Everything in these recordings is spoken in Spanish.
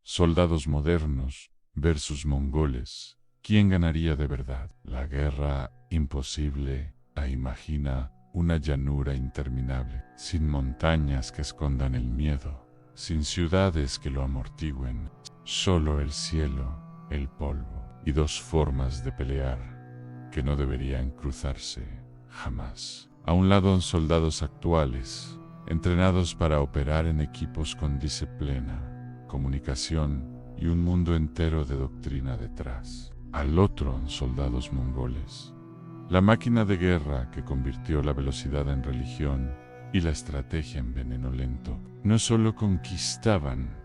Soldados modernos versus mongoles. ¿Quién ganaría de verdad? La guerra imposible imagina una llanura interminable, sin montañas que escondan el miedo, sin ciudades que lo amortigüen, solo el cielo, el polvo y dos formas de pelear que no deberían cruzarse jamás. A un lado, soldados actuales, entrenados para operar en equipos con disciplina, comunicación y un mundo entero de doctrina detrás. Al otro, soldados mongoles. La máquina de guerra que convirtió la velocidad en religión y la estrategia en veneno lento. No solo conquistaban,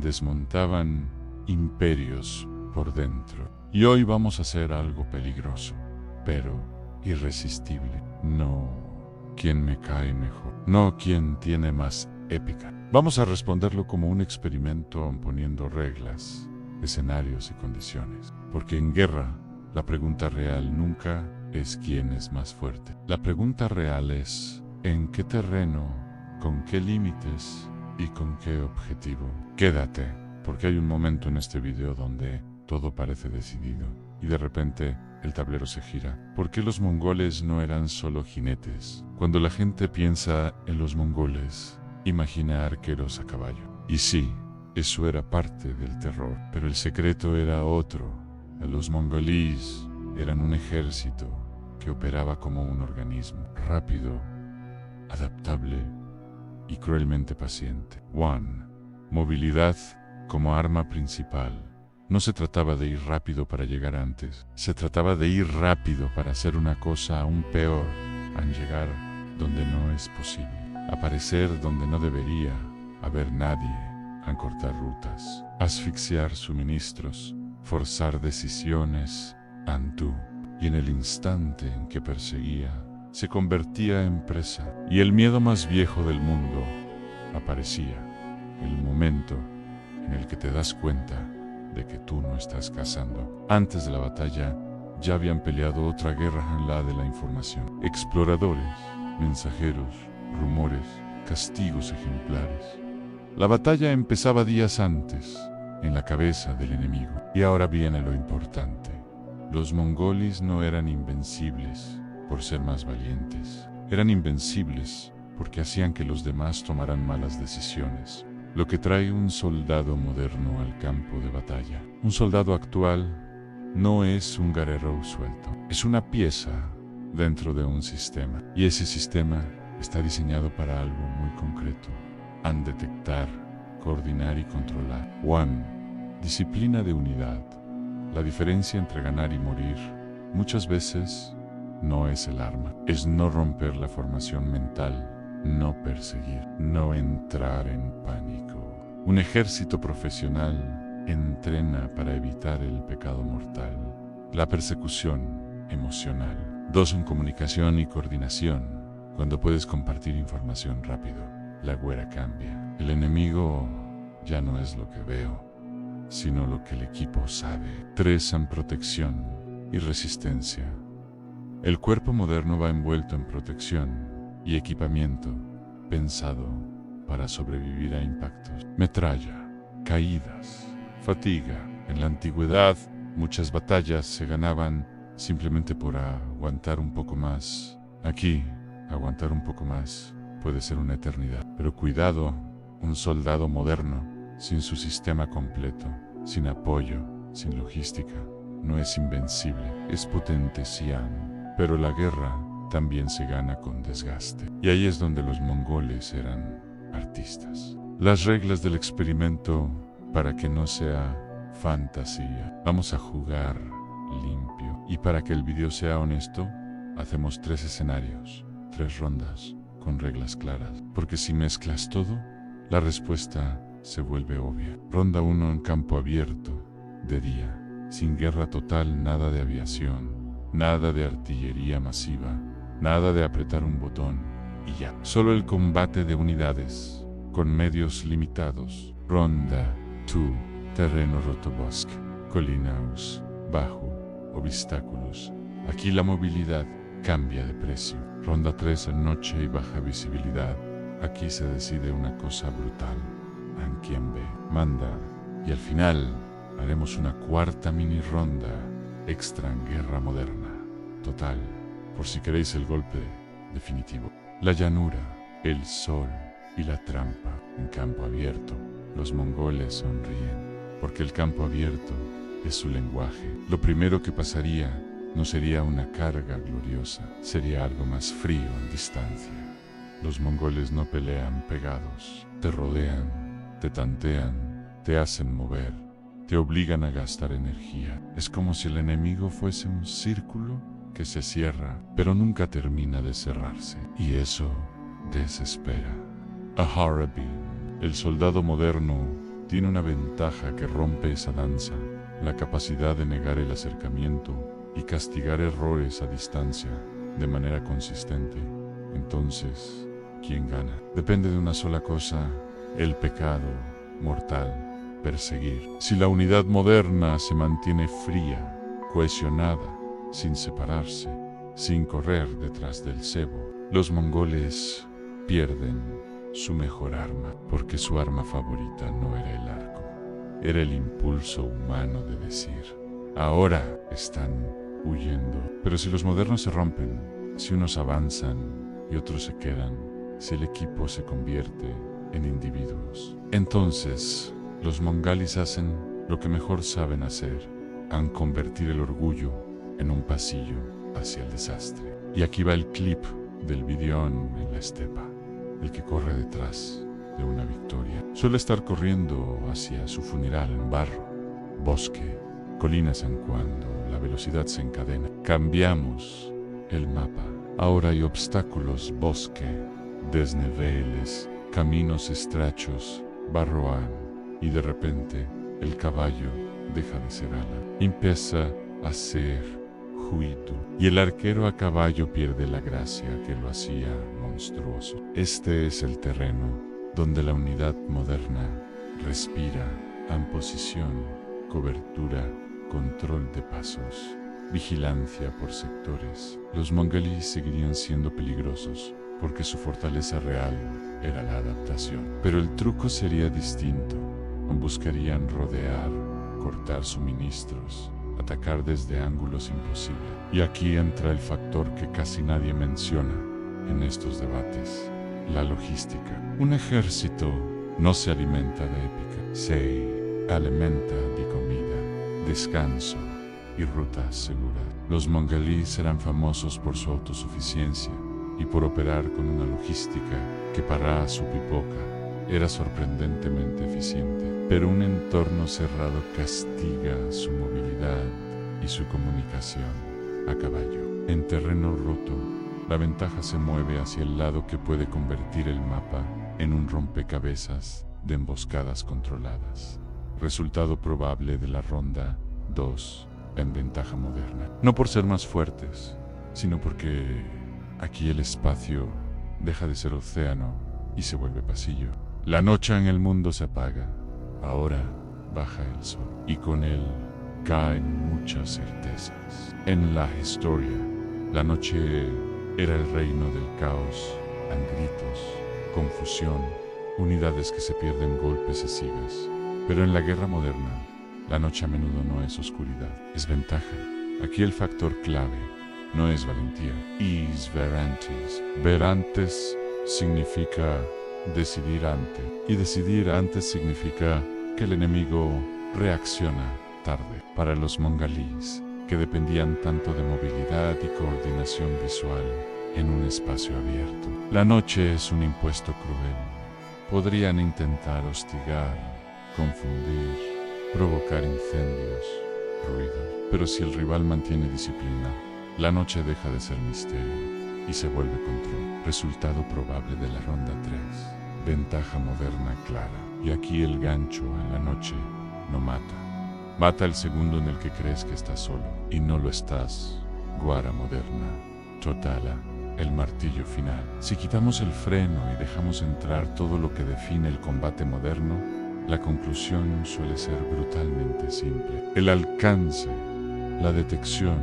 desmontaban imperios por dentro. Y hoy vamos a hacer algo peligroso, pero irresistible. No quién me cae mejor, no quién tiene más épica. Vamos a responderlo como un experimento poniendo reglas, escenarios y condiciones. Porque en guerra, la pregunta real nunca es quién es más fuerte. La pregunta real es en qué terreno, con qué límites y con qué objetivo. Quédate, porque hay un momento en este video donde todo parece decidido y de repente el tablero se gira. ¿Por qué los mongoles no eran solo jinetes? Cuando la gente piensa en los mongoles, imagina arqueros a caballo. Y sí, eso era parte del terror, pero el secreto era otro. Los mongolíes eran un ejército que operaba como un organismo, rápido, adaptable y cruelmente paciente. Movilidad como arma principal. No se trataba de ir rápido para llegar antes, se trataba de ir rápido para hacer una cosa aún peor, llegar donde no es posible, aparecer donde no debería haber nadie, cortar rutas, asfixiar suministros, forzar decisiones, y en el instante en que perseguía, se convertía en presa, y el miedo más viejo del mundo aparecía, el momento en el que te das cuenta de que tú no estás cazando. Antes de la batalla, ya habían peleado otra guerra, la de la información. Exploradores, mensajeros, rumores, castigos ejemplares. La batalla empezaba días antes, en la cabeza del enemigo. Y ahora viene lo importante. Los mongoles no eran invencibles por ser más valientes. Eran invencibles porque hacían que los demás tomaran malas decisiones. Lo que trae un soldado moderno al campo de batalla. Un soldado actual no es un guerrero suelto. Es una pieza dentro de un sistema. Y ese sistema está diseñado para algo muy concreto. Detectar, coordinar y controlar. Disciplina de unidad. La diferencia entre ganar y morir muchas veces no es el arma. Es no romper la formación mental. No perseguir, no entrar en pánico. Un ejército profesional entrena para evitar el pecado mortal, la persecución emocional. 2. En comunicación y coordinación. Cuando puedes compartir información rápido, la guerra cambia. El enemigo ya no es lo que veo, sino lo que el equipo sabe. 3. En protección y resistencia. El cuerpo moderno va envuelto en protección y equipamiento pensado para sobrevivir a impactos. Metralla, caídas, fatiga. En la antigüedad, muchas batallas se ganaban simplemente por aguantar un poco más. Aquí, aguantar un poco más puede ser una eternidad. Pero cuidado, un soldado moderno, sin su sistema completo, sin apoyo, sin logística, no es invencible. Es potente, sí, pero la guerra también se gana con desgaste. Y ahí es donde los mongoles eran artistas. Las reglas del experimento para que no sea fantasía. Vamos a jugar limpio. Y para que el video sea honesto, hacemos 3 escenarios, 3 rondas, con reglas claras. Porque si mezclas todo, la respuesta se vuelve obvia. Ronda 1 en campo abierto, de día. Sin guerra total, nada de aviación, nada de artillería masiva. Nada de apretar un botón y ya. Solo el combate de unidades, con medios limitados. Ronda 2. Terreno roto, bosque, colinas, bajo, obstáculos. Aquí la movilidad cambia de precio. Ronda 3. Noche y baja visibilidad. Aquí se decide una cosa brutal. ¿Quién ve? Manda. Y al final haremos una cuarta mini ronda extra en guerra moderna. Total, por si queréis el golpe definitivo. La llanura, el sol y la trampa en campo abierto. Los mongoles sonríen, porque el campo abierto es su lenguaje. Lo primero que pasaría no sería una carga gloriosa, sería algo más frío en distancia. Los mongoles no pelean pegados, te rodean, te tantean, te hacen mover, te obligan a gastar energía. Es como si el enemigo fuese un círculo que se cierra, pero nunca termina de cerrarse. Y eso desespera. Aharabi, el soldado moderno, tiene una ventaja que rompe esa danza, la capacidad de negar el acercamiento y castigar errores a distancia de manera consistente. Entonces, ¿quién gana? Depende de una sola cosa: el pecado mortal, perseguir. Si la unidad moderna se mantiene fría, cohesionada, sin separarse, sin correr detrás del cebo, los mongoles pierden su mejor arma, porque su arma favorita no era el arco, era el impulso humano de decir: ahora están huyendo. Pero si los modernos se rompen, si unos avanzan y otros se quedan, si el equipo se convierte en individuos, entonces los mongolis hacen lo que mejor saben hacer: han convertido el orgullo en un pasillo hacia el desastre. Y aquí va el clip del Vidión en la estepa, el que corre detrás de una victoria. Suele estar corriendo hacia su funeral en barro, bosque, colinas en cuando la velocidad se encadena. Cambiamos el mapa. Ahora hay obstáculos: bosque, desniveles, caminos estrechos, barroán, y de repente el caballo deja de ser ala. Empieza a ser ruido, y el arquero a caballo pierde la gracia que lo hacía monstruoso. Este es el terreno donde la unidad moderna respira: amposición, cobertura, control de pasos, vigilancia por sectores. Los mongoles seguirían siendo peligrosos, porque su fortaleza real era la adaptación. Pero el truco sería distinto. Buscarían rodear, cortar suministros, atacar desde ángulos imposibles. Y aquí entra el factor que casi nadie menciona en estos debates: la logística. Un ejército no se alimenta de épica, se alimenta de comida, descanso y rutas seguras. Los mongoles eran famosos por su autosuficiencia y por operar con una logística que, para su época, era sorprendentemente eficiente. Pero un entorno cerrado castiga su movilidad y su comunicación a caballo. En terreno roto, la ventaja se mueve hacia el lado que puede convertir el mapa en un rompecabezas de emboscadas controladas. Resultado probable de la ronda 2 en ventaja moderna. No por ser más fuertes, sino porque aquí el espacio deja de ser océano y se vuelve pasillo. La noche en el mundo se apaga. Ahora baja el sol, y con él caen muchas certezas. En la historia, la noche era el reino del caos, gritos, confusión, unidades que se pierden golpes y sigas. Pero en la guerra moderna, la noche a menudo no es oscuridad, es ventaja. Aquí el factor clave no es valentía, es ver antes. Ver antes significa decidir antes, y decidir antes significa que el enemigo reacciona tarde. Para los mongoles, que dependían tanto de movilidad y coordinación visual en un espacio abierto, la noche es un impuesto cruel. Podrían intentar hostigar, confundir, provocar incendios, ruido. Pero si el rival mantiene disciplina, la noche deja de ser misterio y se vuelve control. Resultado probable de la ronda 3. Ventaja moderna clara. Y aquí el gancho en la noche no mata. Mata el segundo en el que crees que estás solo, y no lo estás. Guara moderna. Totala. El martillo final. Si quitamos el freno y dejamos entrar todo lo que define el combate moderno, la conclusión suele ser brutalmente simple. El alcance, la detección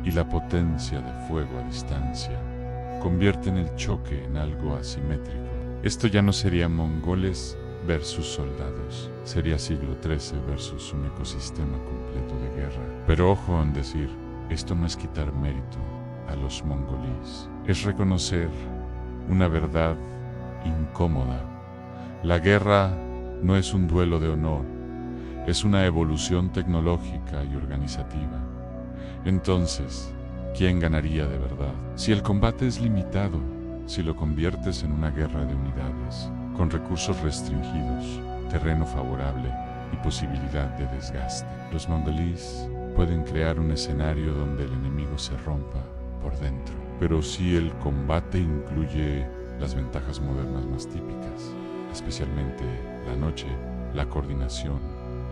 y la potencia de fuego a distancia convierten el choque en algo asimétrico. Esto ya no serían mongoles, versus soldados. Sería siglo XIII versus un ecosistema completo de guerra. Pero ojo en decir, esto no es quitar mérito a los mongolíes. Es reconocer una verdad incómoda. La guerra no es un duelo de honor, es una evolución tecnológica y organizativa. Entonces, ¿quién ganaría de verdad? Si el combate es limitado, si lo conviertes en una guerra de unidades, con recursos restringidos, terreno favorable y posibilidad de desgaste. Los mongolíes pueden crear un escenario donde el enemigo se rompa por dentro. Pero si el combate incluye las ventajas modernas más típicas, especialmente la noche, la coordinación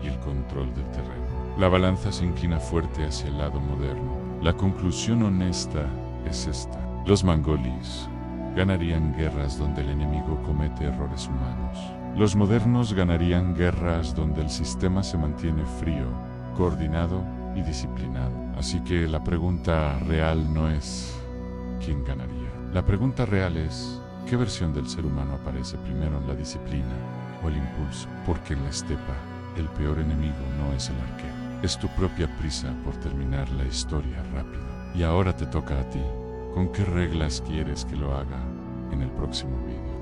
y el control del terreno, la balanza se inclina fuerte hacia el lado moderno. La conclusión honesta es esta. Los mongolíes ganarían guerras donde el enemigo comete errores humanos. Los modernos ganarían guerras donde el sistema se mantiene frío, coordinado y disciplinado. Así que la pregunta real no es ¿quién ganaría? La pregunta real es ¿qué versión del ser humano aparece primero en la disciplina o el impulso? Porque en la estepa el peor enemigo no es el arquero, es tu propia prisa por terminar la historia rápido. Y ahora te toca a ti. ¿Con qué reglas quieres que lo haga en el próximo video?